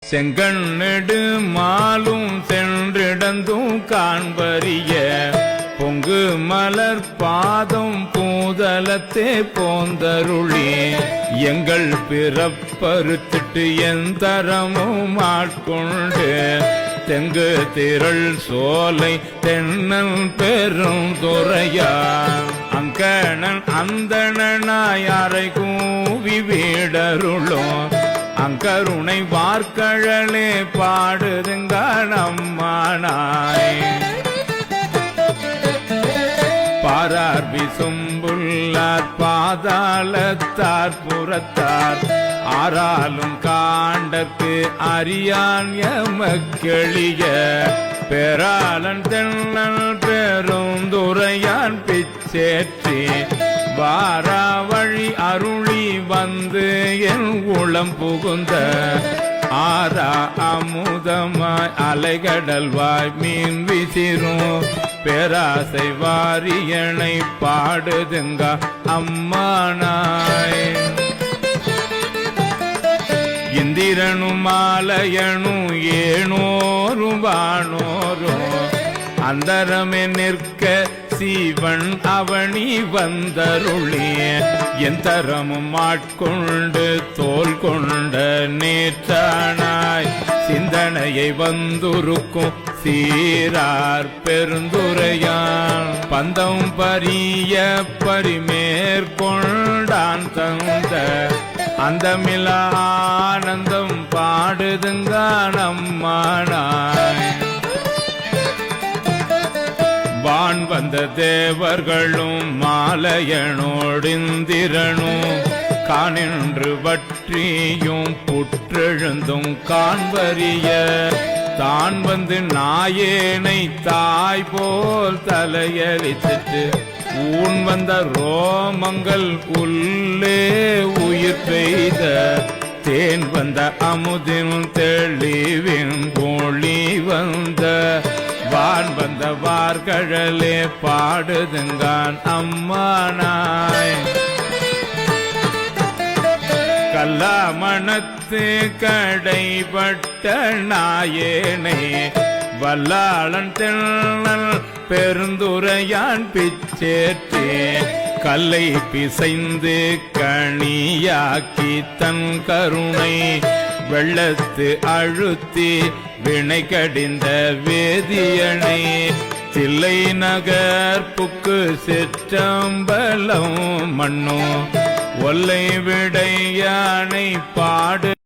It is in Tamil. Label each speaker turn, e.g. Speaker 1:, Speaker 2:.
Speaker 1: செங்கண்ணெடு மாலும் சென்றிடந்தும் காண்பறிய பொங்கு மலர் பாதம் பூதலத்தே போந்தருளி எங்கள் பிறப்பறுத்திட்டு எந்தரமும் ஆட்கொண்டு தெங்கு திரள் சோலை தென்னன் பெரும் துறையா அங்கணன் அந்தணனாய் அறை கூவி வீடருளும் அங்கருணை வார்கழலே பாடுதுங்கான் அம்மானாய் பாரார் விசும்புள்ளார் பாதாளத்தார் புறத்தார் ஆறாலும் காண்டற்கு அறியான் எமக்கெளிய பெறாளன் தென்னல் பெருந்துரையான் பிச்சேற்றி வாரா வழி அருளி வந்து என் உளம் புகுந்த ஆரா அமுதமாய் அலைகடல்வாய் மீன் விசிறும் பேராசை வாரியனை பாடுதுங்க அம்மானாய் இந்திரனும் மாலையனும் ஏனோரும் வானோரும் அந்தரமே நிற்க சீவன் அவனி வந்தருளிய எந்தரமும் ஆட்கொண்டு தோல் கொண்ட நேற்றானாய் சிந்தனையை வந்துருக்கும் சீரார் பெருந்துரையான் பந்தம் பரிய பரிமேற்கொண்டான் தந்த அந்தமில ஆனந்தம் பாடுதுங்கான் அம்மானாய் வான் வந்த தேவர்களும் மாலையனோடிந்திரனும் காணின்று வற்றியும் புற்றெழுந்தும் காண்பறிய தான் வந்து நாயேனை தாய் போல் தலையளித்துட்டு ஊன் வந்த ரோமங்கள் உள்ளே உயிர் பெய்த தேன் வந்த அமுதின் தெளிவின் ஒளி வந்த வான் வந்த வார்கழலே பாடுதுங்கான் அம்மானாய் கல்லாமணத்து கடைபட்ட நாயேனை வல்லாளன் தென்னல் பெருந்துரையான் பிச்சேற்றே கல்லை பிசைந்து கணியாக்கி தன் கருணை வெள்ளத்து அழுத்தி வினை கடிந்த வேதியனை தில்லை நகர்ப்புக்கு சிற்றம்பலம் மண்ணோ ஒல்லை விடையானை பாடு